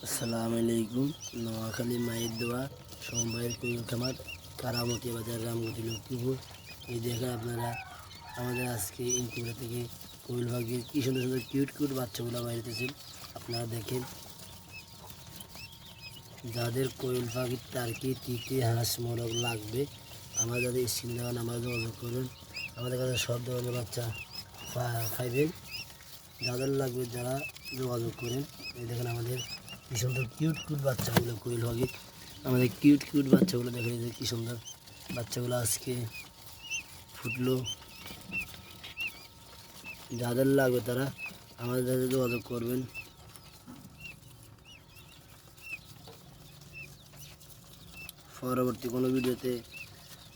আসসালামু আলাইকুম। নোয়াখালী মায়ের দোয়া সোমবাইয়ের কোয়েল খামার, কারামতি বাজার, রামগতি, লক্ষ্মীপুর। এই দেখেন আপনারা আমাদের আজকে ইনকিউবেটর থেকে কোয়েল পাখির কী সুন্দর সুন্দর কিউট বাচ্চাগুলো বাইরেতেছেন। আপনারা দেখেন, যাদের কোয়েল পাখির টার্কি, তিতি, হাঁস, মোরগ লাগবে আমার যাদের স্ক্রিন দেওয়ান আমরা যোগাযোগ করুন। আমাদের কাছে সব ধরনের বাচ্চা পাইবেন। যাদের লাগবে যারা যোগাযোগ করেন। এই দেখেন আমাদের কী সুন্দর কিউট বাচ্চাগুলো কোয়েল পাখির। আমাদের কিউট বাচ্চাগুলো দেখেন, যে কী সুন্দর বাচ্চাগুলো আজকে ফুটলো। যাদের লাগবে তারা আমাদের সাথে যোগাযোগ করবেন। পরবর্তী কোনো ভিডিওতে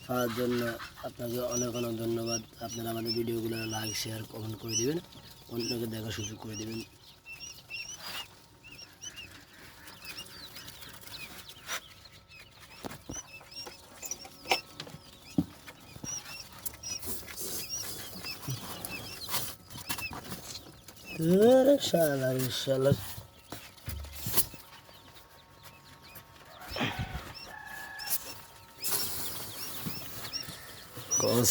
পাওয়ার জন্য আপনাকে অনেক ধন্যবাদ। আপনারা আমাদের ভিডিওগুলো লাইক, শেয়ার, কমেন্ট করে দেবেন, অন্যকে দেখার সুযোগ করে দেবেন। শালা কখন